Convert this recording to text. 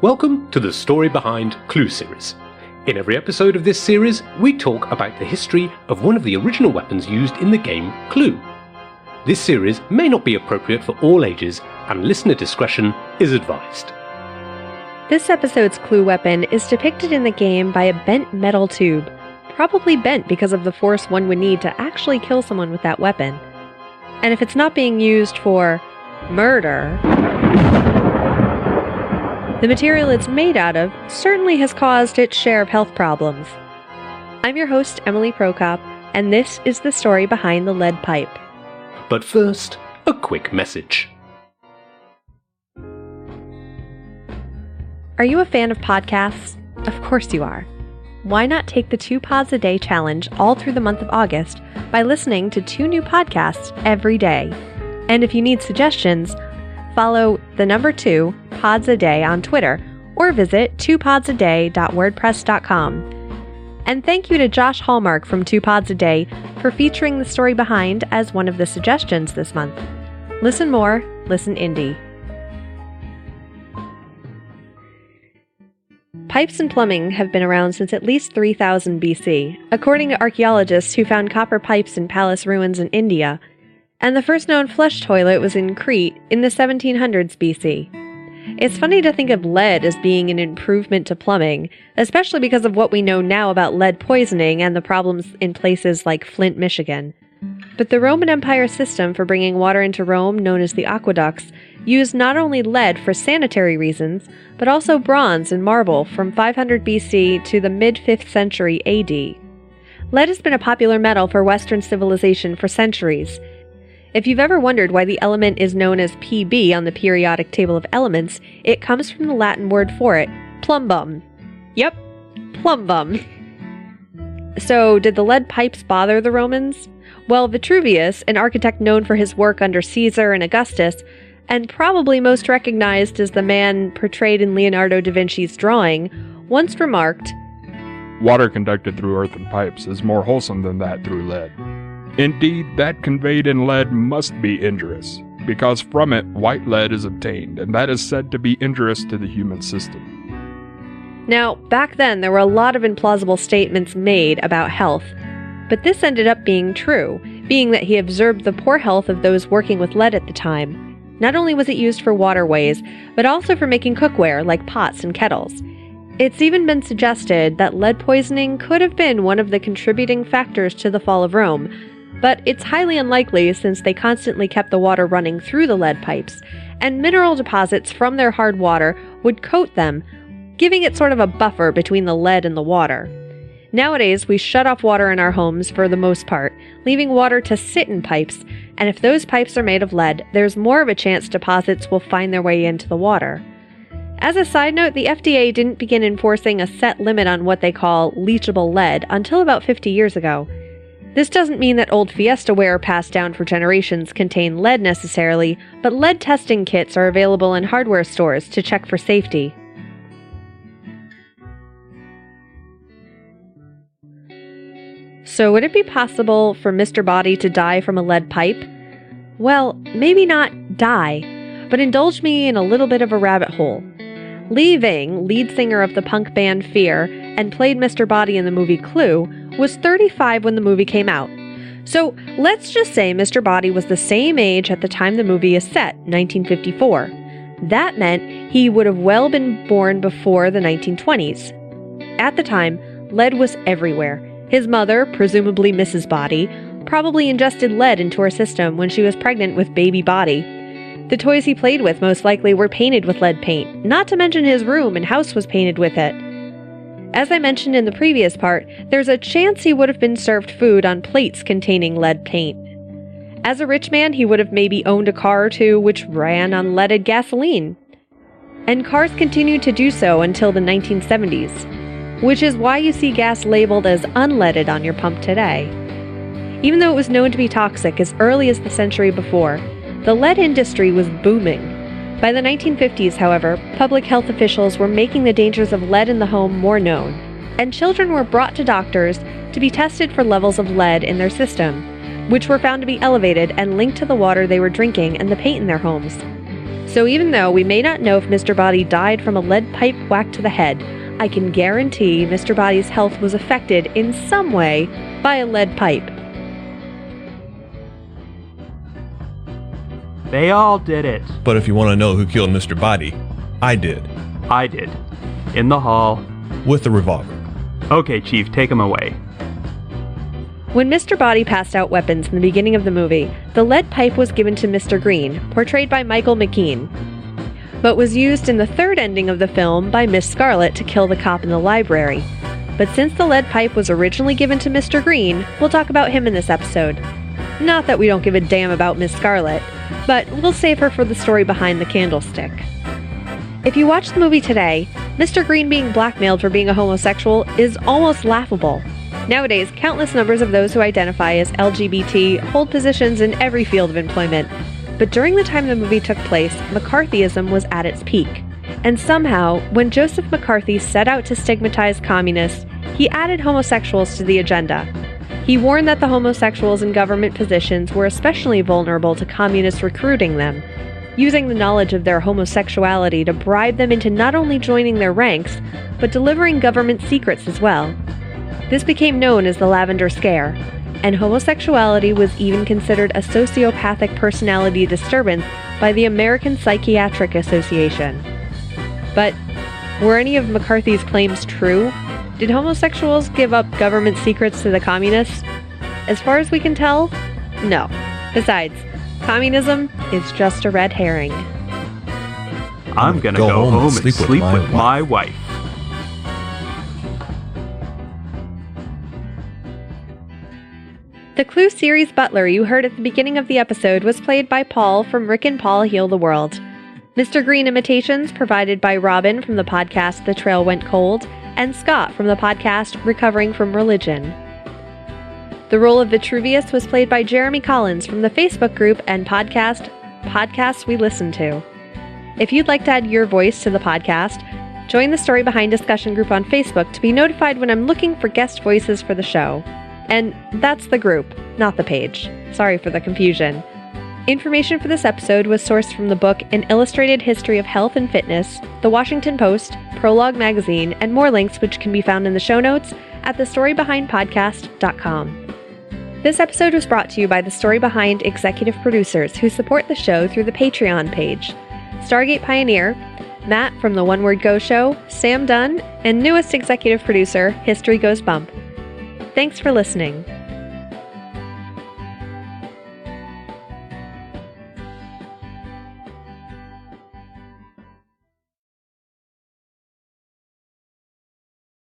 Welcome to the story behind Clue Series. In every episode of this series, we talk about the history of one of the original weapons used in the game Clue. This series may not be appropriate for all ages, and listener discretion is advised. This episode's Clue weapon is depicted in the game by a bent metal tube, probably bent because of the force one would need to actually kill someone with that weapon. And if it's not being used for murder, the material it's made out of certainly has caused its share of health problems. I'm your host, Emily Prokop, and this is the story behind the lead pipe. But first, a quick message. Are you a fan of podcasts? Of course you are. Why not take the 2 Pods a Day challenge all through the month of August by listening to 2 new podcasts every day? And if you need suggestions, follow the number 2 Pods a Day on Twitter or visit 2podsaday.wordpress.com. And thank you to Josh Hallmark from 2 Pods a Day for featuring the story behind as one of the suggestions this month. Listen more, listen indie. Pipes and plumbing have been around since at least 3000 BC, according to archaeologists who found copper pipes in palace ruins in India, and the first known flush toilet was in Crete in the 1700s BC. It's funny to think of lead as being an improvement to plumbing, especially because of what we know now about lead poisoning and the problems in places like Flint, Michigan. But the Roman Empire system for bringing water into Rome, known as the aqueducts, used not only lead for sanitary reasons, but also bronze and marble from 500 BC to the mid-5th century AD. Lead has been a popular metal for Western civilization for centuries. If you've ever wondered why the element is known as Pb on the periodic table of elements, it comes from the Latin word for it, plumbum. Yep, plumbum. So, did the lead pipes bother the Romans? Well, Vitruvius, an architect known for his work under Caesar and Augustus, and probably most recognized as the man portrayed in Leonardo da Vinci's drawing, once remarked, "Water conducted through earthen pipes is more wholesome than that through lead. Indeed, that conveyed in lead must be injurious, because from it white lead is obtained, and that is said to be injurious to the human system." Now, back then there were a lot of implausible statements made about health, but this ended up being true, being that he observed the poor health of those working with lead at the time. Not only was it used for waterways, but also for making cookware like pots and kettles. It's even been suggested that lead poisoning could have been one of the contributing factors to the fall of Rome, but it's highly unlikely since they constantly kept the water running through the lead pipes, and mineral deposits from their hard water would coat them, giving it sort of a buffer between the lead and the water. Nowadays, we shut off water in our homes for the most part, leaving water to sit in pipes, and if those pipes are made of lead, there's more of a chance deposits will find their way into the water. As a side note, the FDA didn't begin enforcing a set limit on what they call leachable lead until about 50 years ago. This doesn't mean that old Fiesta ware passed down for generations contain lead necessarily, but lead testing kits are available in hardware stores to check for safety. So would it be possible for Mr. Body to die from a lead pipe? Well, maybe not die, but indulge me in a little bit of a rabbit hole. Lee Ving, lead singer of the punk band Fear, and played Mr. Body in the movie Clue, was 35 when the movie came out. So let's just say Mr. Body was the same age at the time the movie is set, 1954. That meant he would have well been born before the 1920s. At the time, lead was everywhere. His mother, presumably Mrs. Body, probably ingested lead into her system when she was pregnant with baby Body. The toys he played with most likely were painted with lead paint, not to mention his room and house was painted with it. As I mentioned in the previous part, there's a chance he would have been served food on plates containing lead paint. As a rich man, he would have maybe owned a car or two which ran on leaded gasoline. And cars continued to do so until the 1970s, which is why you see gas labeled as unleaded on your pump today. Even though it was known to be toxic as early as the century before, the lead industry was booming. By the 1950s, however, public health officials were making the dangers of lead in the home more known, and children were brought to doctors to be tested for levels of lead in their system, which were found to be elevated and linked to the water they were drinking and the paint in their homes. So even though we may not know if Mr. Body died from a lead pipe whacked to the head, I can guarantee Mr. Body's health was affected in some way by a lead pipe. They all did it. But if you want to know who killed Mr. Body, I did. I did. In the hall. With the revolver. Okay, Chief, take him away. When Mr. Body passed out weapons in the beginning of the movie, the lead pipe was given to Mr. Green, portrayed by Michael McKean, but was used in the third ending of the film by Miss Scarlet to kill the cop in the library. But since the lead pipe was originally given to Mr. Green, we'll talk about him in this episode. Not that we don't give a damn about Miss Scarlet, but we'll save her for the story behind the candlestick. If you watch the movie today, Mr. Green being blackmailed for being a homosexual is almost laughable. Nowadays, countless numbers of those who identify as LGBT hold positions in every field of employment. But during the time the movie took place, McCarthyism was at its peak. And somehow, when Joseph McCarthy set out to stigmatize communists, he added homosexuals to the agenda. He warned that the homosexuals in government positions were especially vulnerable to communists recruiting them, using the knowledge of their homosexuality to bribe them into not only joining their ranks, but delivering government secrets as well. This became known as the Lavender Scare, and homosexuality was even considered a sociopathic personality disturbance by the American Psychiatric Association. But were any of McCarthy's claims true? Did homosexuals give up government secrets to the communists? As far as we can tell, no. Besides, communism is just a red herring. I'm gonna go home and sleep with my wife. The Clue Series Butler you heard at the beginning of the episode was played by Paul from Rick and Paul Heal the World. Mr. Green imitations provided by Robin from the podcast The Trail Went Cold, and Scott from the podcast Recovering from Religion. The role of Vitruvius was played by Jeremy Collins from the Facebook group and podcast Podcasts We Listen To. If you'd like to add your voice to the podcast, join the Story Behind discussion group on Facebook to be notified when I'm looking for guest voices for the show. And that's the group, not the page. Sorry for the confusion. Information for this episode was sourced from the book An Illustrated History of Health and Fitness, The Washington Post, Prologue Magazine, and more links which can be found in the show notes at thestorybehindpodcast.com. This episode was brought to you by the Story Behind executive producers who support the show through the Patreon page: Stargate Pioneer, Matt from the One Word Go Show, Sam Dunn, and newest executive producer, History Goes Bump. Thanks for listening.